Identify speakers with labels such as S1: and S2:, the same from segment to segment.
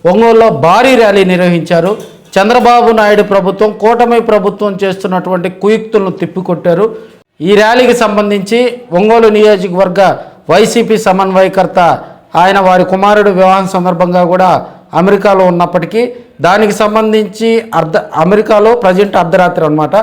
S1: ఒంగోలులో భారీ ర్యాలీ నిర్వహించారు. చంద్రబాబు నాయుడు ప్రభుత్వం కూటమి ప్రభుత్వం చేస్తున్నటువంటి కుయుక్తులను తిప్పికొట్టారు. ఈ ర్యాలీకి సంబంధించి ఒంగోలు నియోజకవర్గ వైసీపీ సమన్వయకర్త ఆయన వారి కుమారుడు వివాహం సందర్భంగా కూడా అమెరికాలో ఉన్నప్పటికీ దానికి సంబంధించి అమెరికాలో ప్రజెంట్ అర్ధరాత్రి అన్నమాట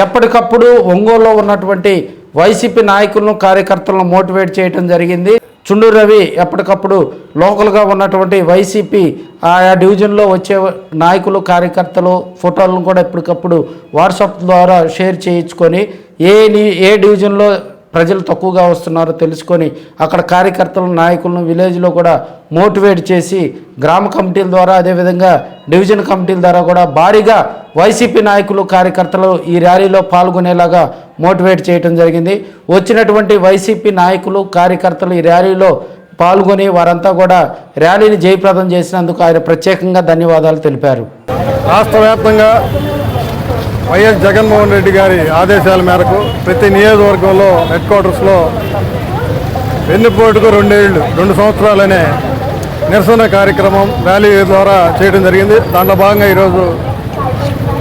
S1: ఎప్పటికప్పుడు ఒంగోలులో ఉన్నటువంటి వైసీపీ నాయకులను కార్యకర్తలను మోటివేట్ చేయడం జరిగింది. చుండూరు రవి ఎప్పటికప్పుడు లోకల్గా ఉన్నటువంటి వైసీపీ ఆయా డివిజన్లో వచ్చే నాయకులు కార్యకర్తలు ఫోటోలను కూడా ఎప్పటికప్పుడు వాట్సాప్ ద్వారా షేర్ చేయించుకొని ఏ డివిజన్లో ప్రజలు తక్కువగా వస్తున్నారో తెలుసుకొని అక్కడ కార్యకర్తలు నాయకులను విలేజ్లో కూడా మోటివేట్ చేసి గ్రామ కమిటీల ద్వారా అదేవిధంగా డివిజన్ కమిటీల ద్వారా కూడా భారీగా వైసీపీ నాయకులు కార్యకర్తలు ఈ ర్యాలీలో పాల్గొనేలాగా మోటివేట్ చేయడం జరిగింది. వచ్చినటువంటి వైసీపీ నాయకులు కార్యకర్తలు ఈ ర్యాలీలో పాల్గొని వారంతా కూడా ర్యాలీని జయప్రదం చేసినందుకు ఆయన ప్రత్యేకంగా ధన్యవాదాలు తెలిపారు.
S2: రాష్ట్ర వ్యాప్తంగా వైఎస్ జగన్మోహన్ రెడ్డి గారి ఆదేశాల మేరకు ప్రతి నియోజకవర్గంలో హెడ్ క్వార్టర్స్లో వెన్నుపోటుకు 2 సంవత్సరాలనే నిరసన కార్యక్రమం ర్యాలీ ద్వారా చేయడం జరిగింది. దాంట్లో భాగంగా ఈరోజు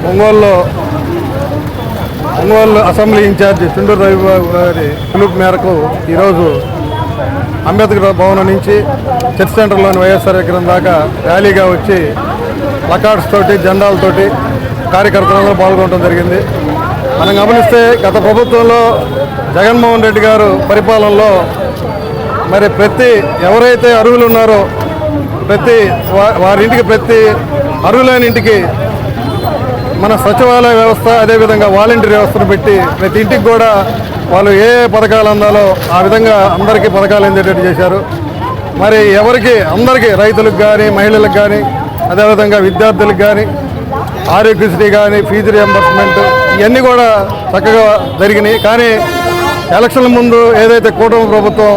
S2: ఒంగోలు అసెంబ్లీ ఇన్ఛార్జి చుండూరు రవి గారి పిలుపు మేరకు ఈరోజు అంబేద్కర్ భవనం నుంచి చర్చ్ సెంటర్లోని వైఎస్ఆర్ విగ్రహం దాకా ర్యాలీగా వచ్చి ప్లకార్డ్స్ తోటి జెండాలతోటి కార్యకర్తలందరూ పాల్గొనడం జరిగింది. మనం గమనిస్తే గత ప్రభుత్వంలో జగన్మోహన్ రెడ్డి గారు పరిపాలనలో మరి ఎవరైతే అర్హులు ఉన్నారో వారింటికి ప్రతి అర్హులైన ఇంటికి మన సచివాలయ వ్యవస్థ అదేవిధంగా వాలంటీర్ వ్యవస్థను పెట్టి ప్రతి ఇంటికి కూడా వాళ్ళు ఏ పథకాలు అందాలో ఆ విధంగా అందరికీ పథకాలు అందేటట్టు చేశారు. మరి అందరికీ రైతులకు కానీ మహిళలకు కానీ అదేవిధంగా విద్యార్థులకు కానీ ఆరోగ్యశ్రీ కానీ ఫీజు రియంబర్స్మెంట్ ఇవన్నీ కూడా చక్కగా జరిగినాయి. కానీ ఎలక్షన్ల ముందు ఏదైతే కూటమి ప్రభుత్వం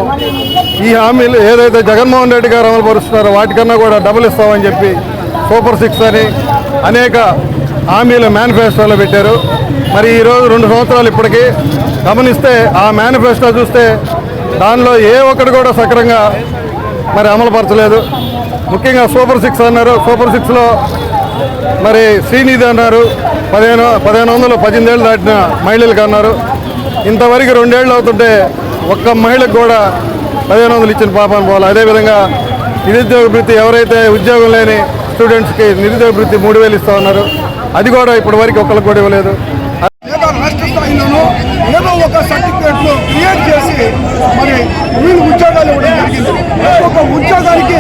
S2: ఈ హామీలు ఏదైతే జగన్మోహన్ రెడ్డి గారు అమలు పరుస్తున్నారో వాటికన్నా కూడా డబుల్ ఇస్తామని చెప్పి సూపర్ 6 అని అనేక హామీలు మేనిఫెస్టోలో పెట్టారు. మరి ఈరోజు 2 సంవత్సరాలు ఇప్పటికీ గమనిస్తే ఆ మేనిఫెస్టో చూస్తే దానిలో ఏ ఒక్కటి కూడా సక్రంగా మరి అమలుపరచలేదు. ముఖ్యంగా సూపర్ 6 అన్నారు. సూపర్ 6లో మరి శ్రీనిధి అన్నారు, 1500 ఏళ్ళు దాటిన మహిళలకు అన్నారు. ఇంతవరకు 2 ఏళ్ళు అవుతుంటే ఒక్క మహిళకు కూడా 1500 ఇచ్చిన పాపాన్ని పోవాలి. అదేవిధంగా నిరుద్యోగ వృత్తి ఎవరైతే ఉద్యోగం లేని స్టూడెంట్స్కి నిరుద్యోగ వృత్తి 3000 ఇస్తా ఉన్నారు. అది కూడా ఇప్పటి వరకు ఒక్కరికి కూడా ఇవ్వలేదు.
S3: రాష్ట్ర స్థాయిలోనూ ఏదో ఒక సర్టిఫికేట్లు క్రియేట్ చేసి మరి వీళ్ళు ఉద్యోగాలు ఇవ్వడం జరిగింది. ఒక్కొక్క ఉద్యోగానికి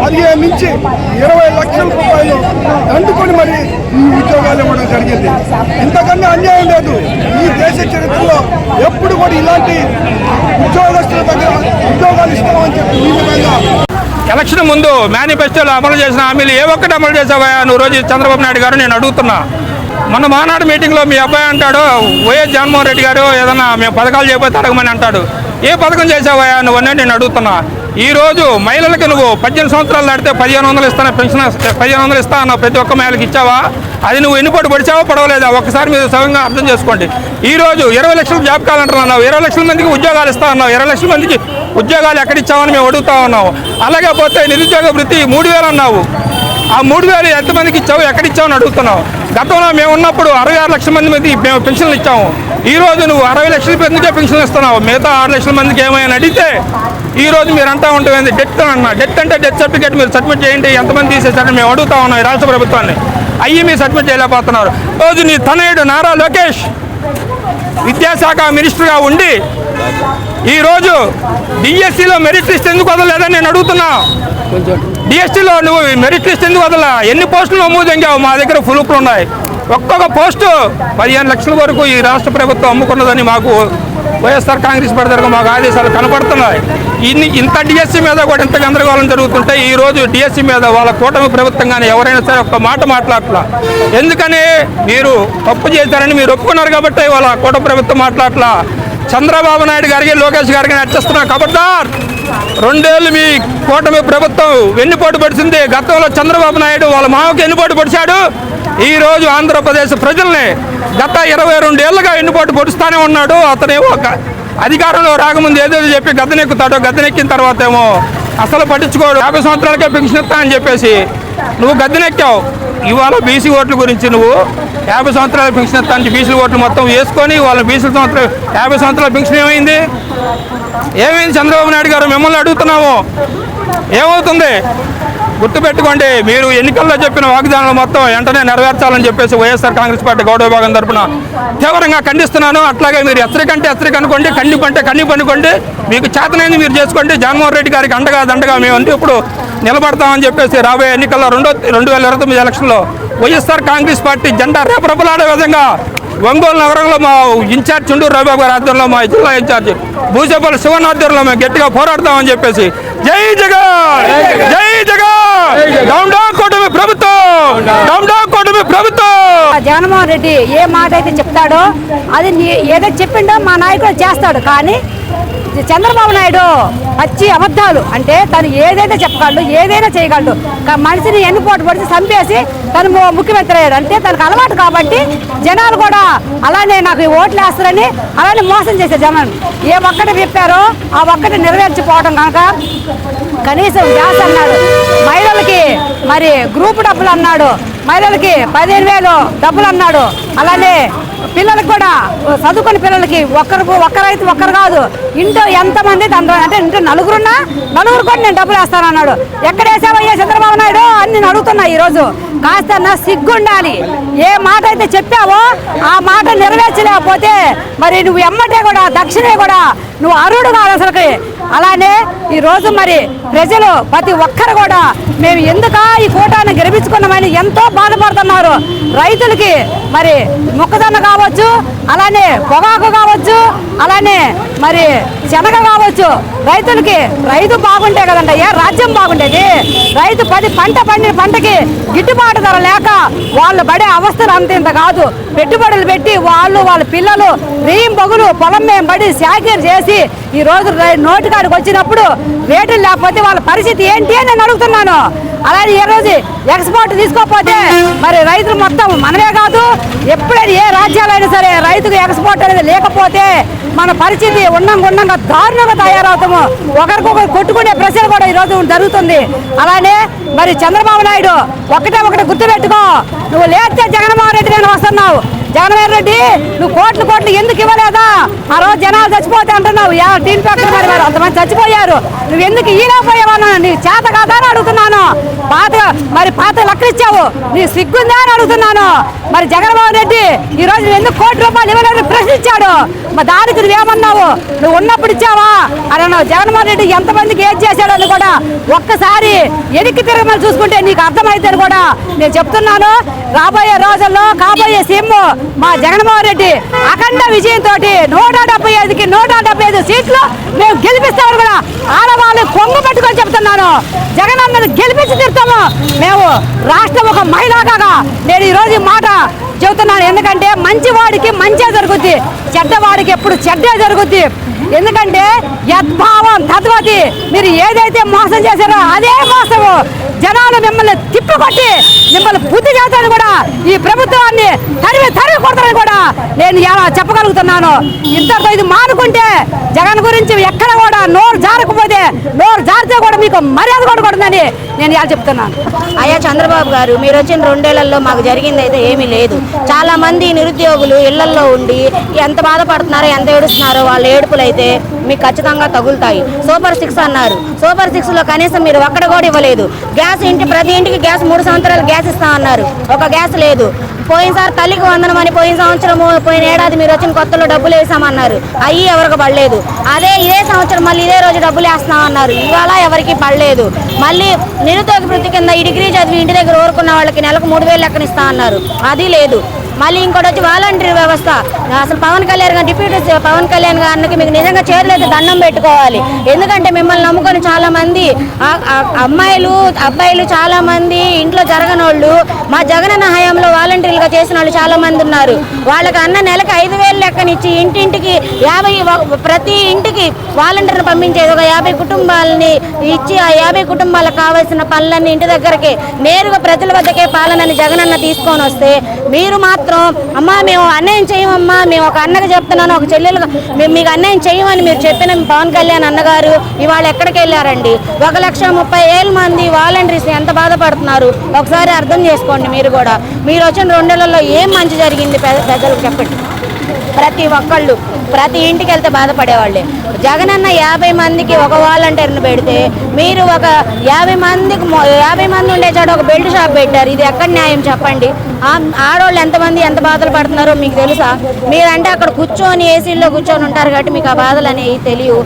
S3: 15 నుంచి 20 లక్షల రూపాయలు దండుకొని మరి ఈ ఉద్యోగాలు ఇవ్వడం జరిగింది. ఇంతకన్నా అన్యాయం లేదు. ఈ దేశ చరిత్రలో ఎప్పుడు కూడా ఇలాంటి ఉద్యోగస్తుల దగ్గర ఉద్యోగాలు ఇస్తామని చెప్పి ఈ విధంగా
S4: ఎలక్షన్ ముందు మేనిఫెస్టోలో అమలు చేసిన హామీలు ఏ ఒక్కటి అమలు చేసావా నువ్వు రోజు చంద్రబాబు నాయుడు గారు నేను అడుగుతున్నా. మన మానాడు మీటింగ్లో మీ అబ్బాయి అంటాడు వైఎస్ జగన్మోహన్ రెడ్డి గారు ఏదన్నా మేము పథకాలు చేయకపోతే అడగమని అంటాడు. ఏ పథకం చేసావా నువ్వు అనేది నేను అడుగుతున్నా. ఈరోజు మహిళలకు నువ్వు 18 సంవత్సరాలు దాటితే 1500 ఇస్తాను పెన్షన్ 1500 ఇస్తా అన్నావు. ప్రతి ఒక్క మహిళకి ఇచ్చావా? అది నువ్వు ఎన్నిపోటు పడిచావో పడవలేదా ఒక్కసారి మీరు సవ్యంగా అర్థం చేసుకోండి. ఈరోజు 20 లక్షల జాబ్ కావాలంటున్నావు. 20 లక్షల మందికి ఉద్యోగాలు ఇస్తా అన్నావు. 20 లక్షల మందికి ఉద్యోగాలు ఎక్కడిచ్చావని మేము అడుగుతా ఉన్నావు. అలాగే పోతే నిరుద్యోగ వృత్తి 3000 అన్నావు. ఆ 3000 ఎంతమందికి ఇచ్చావు, ఎక్కడిచ్చావు అని అడుగుతున్నావు. గతంలో మేము ఉన్నప్పుడు 66 లక్షల మందికి మేము పెన్షన్లు ఇచ్చాము. ఈరోజు నువ్వు 60 లక్షల మందికే పెన్షన్లు ఇస్తున్నావు. మిగతా 6 లక్షల మందికి ఏమైనా అడిగితే ఈరోజు మీరు అంటా ఉంటుంది డెత్ అన్న. డెత్ అంటే డెత్ సర్టిఫికేట్ మీరు సబ్మిట్ చేయండి. ఎంతమంది తీసేసారని మేము అడుగుతా ఉన్నాం ఈ రాష్ట్ర ప్రభుత్వాన్ని. అయ్యి మీరు సబ్మిట్ చేయలేకపోతున్నారు. రోజు నీ తనయుడు నారా లోకేష్ విద్యాశాఖ మినిస్టర్గా ఉండి ఈరోజు డిఎస్సిలో మెరిట్ లిస్ట్ ఎందుకు వదలలేదని నేను అడుగుతున్నా. డిఎస్సిలో నువ్వు మెరిట్ లిస్ట్ ఎందుకు వదలా? ఎన్ని పోస్టులు నమోదంగావు? మా దగ్గర ప్రూఫ్లు ఉన్నాయి. ఒక్కొక్క పోస్టు 15 లక్షల వరకు ఈ రాష్ట్ర ప్రభుత్వం అమ్ముకున్నదని మాకు వైఎస్ఆర్ కాంగ్రెస్ పార్టీ మాకు ఆదేశాలు కనపడుతున్నాయి. ఇంత డిఎస్సి మీద కూడా ఇంత గందరగోళం జరుగుతుంటే ఈరోజు డిఎస్సి మీద వాళ్ళ కూటమి ప్రభుత్వం కానీ ఎవరైనా సరే ఒక్క మాట మాట్లాడట్లా. ఎందుకని? మీరు తప్పు చేశారని మీరు ఒప్పుకున్నారు కాబట్టి వాళ్ళ కూటమి ప్రభుత్వం మాట్లాడట్లా. చంద్రబాబు నాయుడు గారికి లోకేష్ గారికి హెచ్చరిస్తున్నా, ఖబర్దార్. 2 ఏళ్ళు మీ కూటమి ప్రభుత్వం వెన్నుపోటు పడిచింది. గతంలో చంద్రబాబు నాయుడు వాళ్ళ మామకి వెన్నుపోటు పడిచాడు. ఈరోజు ఆంధ్రప్రదేశ్ ప్రజల్ని గత 22 ఏళ్ళుగా వెన్నుపోటు పొడుస్తూనే ఉన్నాడు. అతనేమో అధికారంలో రాకముందు ఏదో చెప్పి గద్దెనెక్కుతాడో, గద్దెనెక్కిన తర్వాత ఏమో అసలు పట్టించుకోడు. 50 సంవత్సరాలకే పెన్షన్ ఇస్తా అని చెప్పేసి నువ్వు గద్దెనెక్కావు. ఇవాళ బీసీ ఓట్ల గురించి నువ్వు 50 సంవత్సరాల పెన్షన్ ఇస్తానికి బీసీ ఓట్లు మొత్తం వేసుకొని వాళ్ళ బీసీ 50 సంవత్సరాల పెన్షన్ ఏమైంది? చంద్రబాబు నాయుడు గారు మిమ్మల్ని అడుగుతున్నాము, ఏమవుతుంది? గుర్తుపెట్టుకోండి, మీరు ఎన్నికల్లో చెప్పిన వాగ్దానాలు మొత్తం వెంటనే నెరవేర్చాలని చెప్పేసి వైఎస్ఆర్ కాంగ్రెస్ పార్టీ గౌరవ విభాగం తరఫున తీవ్రంగా ఖండిస్తున్నాను. అట్లాగే మీరు హెచ్చరికంటే హెచ్చరిక అనుకోండి, ఖండిపంటే ఖండిపు అనుకోండి, మీకు చేతనైంది మీరు చేసుకోండి. జగన్మోహన్ రెడ్డి గారికి అండగా దండగా మేము ఇప్పుడు నిలబడతామని చెప్పేసి రాబోయే ఎన్నికల్లో 2029 ఎలక్షన్లో వైఎస్ఆర్ కాంగ్రెస్ పార్టీ జెండా రేపరపలాడే విధంగా ఒంగోలు నగరంలో మా ఇన్ఛార్జ్ చుండూరు రవిబాబు గారి ఆధ్వర్యంలో, మా జిల్లా ఇన్ఛార్జ్ భూసేపల్లి శివన్ ఆధ్వర్యంలో మేము గట్టిగా పోరాడతామని చెప్పేసి జై జగన్, జై జగన్, డౌన్ డౌన్ కూటమి ప్రభుత్వం, డౌన్ డౌన్ కూటమి ప్రభుత్వం.
S5: జగన్మోహన్ రెడ్డి ఏ మాట అయితే చెప్తాడో అది ఏదైతే చెప్పిండో మా నాయకుడు చేస్తాడు. కానీ చంద్రబాబు నాయుడు పచ్చి అబద్ధాలు, అంటే తను ఏదైతే చెప్పగలడు, ఏదైనా చేయగలడు. మనిషిని ఎన్నిపోటు పడితే చంపేసి తను ముఖ్యమంత్రి అయ్యాడు. అంటే తనకు అలవాటు కాబట్టి జనాలు కూడా అలానే నాకు ఓట్లు వేస్తారని అలానే మోసం చేశారు జనాలు. ఏ ఒక్కటి చెప్పారో ఆ ఒక్కటి నెరవేర్చిపోవడం కనుక కనీసం గ్యాస్ అన్నాడు, మహిళలకి మరి గ్రూప్ డబ్బులు అన్నాడు, మహిళలకి 15,000 డబ్బులు అన్నాడు. అలానే పిల్లలకు కూడా చదువుకుని పిల్లలకి ఒక్కరైతే ఒక్కరు కాదు, ఇంట్లో ఎంతమంది అంటే ఇంట్లో నలుగురు కూడా నేను డబ్బులు వేస్తానన్నాడు. ఎక్కడ వేసావయ్యా చంద్రబాబు నాయుడు అని నేను అడుగుతున్నా. ఈరోజు కాస్త సిగ్గుండాలి. ఏ మాట అయితే చెప్పావో ఆ మాట నెరవేర్చలేకపోతే మరి నువ్వు ఎమ్మటే కూడా దక్షిణే కూడా నువ్వు అరుడు కాదు అసలుకి. అలానే ఈరోజు మరి ప్రజలు ప్రతి ఒక్కరు కూడా మేము ఎందుక ఈ కూటాన్ని గెలిపించుకున్నామని ఎంతో బాధపడుతున్నారు. రైతులకి మరి మొక్కజొన్న కావచ్చు, అలానే పొగాకు కావచ్చు, అలానే మరి శనగ కావచ్చు. రైతులకి రైతు బాగుంటే కదండి ఏ రాజ్యం బాగుండేది. రైతు పండిన పంటకి గిట్టుబాటు ధర లేక వాళ్ళు పడే అవస్థలు అంత కాదు. పెట్టుబడులు పెట్టి వాళ్ళ పిల్లలు రేయం బొగులు పొలం మేము పడి శాఖీరు చేసి ఈ రోజు నోటికాడికి వచ్చినప్పుడు రేట్లు లేకపోతే వాళ్ళ పరిస్థితి ఏంటి అని నేను అడుగుతున్నాను. అలాగే ఈ రోజు ఎక్స్పోర్ట్ తీసుకోకపోతే మరి రైతులు మొత్తం మనమే కాదు, ఎప్పుడైనా ఏ రాజ్యాలైనా సరే రైతుకు ఎక్స్పోర్ట్ అనేది లేకపోతే మన పరిస్థితి ఉన్నంగా దారుణంగా తయారవుతాము. ఒకరికొకరు కొట్టుకునే ప్రశ్న కూడా ఈరోజు జరుగుతుంది. అలానే మరి చంద్రబాబు నాయుడు ఒకటే గుర్తుపెట్టుకో, నువ్వు లేస్తే జగన్మోహన్ రెడ్డి నేను వస్తున్నావు. జగన్మోహన్ రెడ్డి నువ్వు కోట్లు ఎందుకు ఇవ్వలేదా? ఆ రోజు జనాలు చచ్చిపోతే అంటున్నావు, టీన్ ఫ్యాక్టరీ మరి అంతమంది చచ్చిపోయారు, నువ్వు ఎందుకు ఈలేకపోయావన్నా నీ చేత కాదా అని అడుగుతున్నాను. పాత లెక్కలు ఇచ్చావు, నీ సిగ్గుందా అని అడుగుతున్నాను. మరి జగన్మోహన్ రెడ్డి ఈ రోజు నువ్వు ఎందుకు ₹1 ఇవ్వలేదు ప్రశ్నించాడు. మరి దానికి నువ్వేమన్నావు? నువ్వు ఉన్నప్పుడు ఇచ్చావా అని అన్నావు. జగన్మోహన్ రెడ్డి ఎంతమందికి ఏం చేశాడని కూడా ఒక్కసారి ఎనికి తిరగమని చూసుకుంటే నీకు అర్థమైతే కూడా నేను చెప్తున్నాను. రాబోయే రోజుల్లో కాబోయే సీఎం మా జగన్మోహన్ రెడ్డి అఖండ విజయంతో 175కి 175 సీట్లు మేము గెలిపిస్తామని కూడా ఆడవాళ్ళు కొంగు పెట్టుకొని చెప్తున్నాను. జగన్ అన్నది గెలిపించి తిరుతాము మేము. రాష్ట్రం ఒక మహిళగా నేను ఈరోజు మాట చెబుతున్నాను. ఎందుకంటే మంచివాడికి మంచే జరుగుద్ది, చెడ్డవాడికి ఎప్పుడు చెడ్డే జరుగుద్ది. ఎందుకంటే యద్భావం తద్వతి, మీరు ఏదైతే మోసం చేశారో అదే మోసము. జనాలు మిమ్మల్ని తిప్పికొట్టి మిమ్మల్ని బుద్ధి చేస్తారని కూడా ఈ ప్రభుత్వాన్ని తరిమి కొడతారని కూడా నేను చెప్పగలుగుతున్నాను. ఇంతటితో ఇది మానుకుంటే జగన్ గురించి ఎక్కడ కూడా నోరు జారితే కూడా మీకు మర్యాద కూడా కొడుతుందని నేను ఇలా చెప్తున్నాను.
S6: అయ్యా చంద్రబాబు గారు, మీరు వచ్చిన 2 ఏళ్లలో మాకు జరిగింది అయితే ఏమీ లేదు. చాలా మంది నిరుద్యోగులు ఇళ్లల్లో ఉండి ఎంత బాధపడుతున్నారో, ఎంత ఏడుస్తున్నారో వాళ్ళ ఏడుపులు అయితే మీకు ఖచ్చితంగా తగులుతాయి. సూపర్ 6 అన్నారు, సూపర్ 6లో కనీసం మీరు ఒక్కడ కూడా ఇవ్వలేదు. గ్యాస్ ప్రతి ఇంటికి గ్యాస్ 3 సంవత్సరాలు గ్యాస్ ఇస్తామన్నారు, ఒక గ్యాస్ లేదు. పోయినసారి తల్లికి వందనం అని పోయిన ఏడాది మీరు వచ్చిన కొత్తలో డబ్బులు వేసామన్నారు, అయ్యి ఎవరికి పడలేదు. ఇదే సంవత్సరం మళ్ళీ ఇదే రోజు డబ్బులు వేస్తామన్నారు, ఇవాళ ఎవరికి పడలేదు. మళ్ళీ నిరుద్యోగ వృత్తి కింద ఈ డిగ్రీ చదివి ఇంటి దగ్గర ఊరుకున్న వాళ్ళకి నెలకు 3,000 లెక్కన ఇస్తా అన్నారు, అది లేదు. మళ్ళీ ఇంకోటి వచ్చి వాలంటీర్ వ్యవస్థ. అసలు డిప్యూటీ పవన్ కళ్యాణ్ గారికి మీకు నిజంగా చేతులైతే దండం పెట్టుకోవాలి. ఎందుకంటే మిమ్మల్ని నమ్ముకొని చాలా మంది అబ్బాయిలు చాలా మంది ఇంట్లో జరగనోళ్ళు మా జగనన్న హయాంలో వాలంటీర్లుగా చేసిన వాళ్ళు చాలా మంది ఉన్నారు. వాళ్ళకి నెలకు 5,000 లెక్కనిచ్చి ఇంటింటికి 50 ప్రతి ఇంటికి వాలంటీర్ని పంపించేది. ఒక 50 కుటుంబాలని ఇచ్చి ఆ 50 కుటుంబాలకు కావాల్సిన పనులన్నీ ఇంటి దగ్గరకే నేరుగా ప్రజల వద్దకే పాలనని జగనన్న తీసుకొని వస్తే మీరు మాత్రం మాత్రం అమ్మా మేము అన్యాయం చేయమమ్మా, మేము ఒక అన్నగా చెప్తున్నాను, ఒక చెల్లెలుగా మేము మీకు అన్యాయం చేయమని మీరు చెప్పిన పవన్ కళ్యాణ్ అన్నగారు ఇవాళ ఎక్కడికి వెళ్ళారండి? 1,30,000 మంది వాలంటీర్స్ ఎంత బాధపడుతున్నారు ఒకసారి అర్థం చేసుకోండి. మీరు కూడా మీరు వచ్చిన 2 నెలల్లో ఏం మంచి జరిగింది పెద్దలకు చెప్పండి. ప్రతి ఒక్కళ్ళు ప్రతి ఇంటికి వెళ్తే బాధపడేవాళ్ళే. జగనన్న 50 మందికి ఒక వాలంటీర్ని పెడితే మీరు ఒక 50 మంది ఉండే చోట ఒక బెల్ట్ షాప్ పెట్టారు. ఇది ఎక్కడ న్యాయం చెప్పండి? ఆడవాళ్ళు ఎంతమంది ఎంత బాధలు పడుతున్నారో మీకు తెలుసా? మీరంటే అక్కడ కూర్చొని ఏసీల్లో కూర్చొని ఉంటారు కాబట్టి మీకు ఆ బాధలు అనేవి తెలియవు.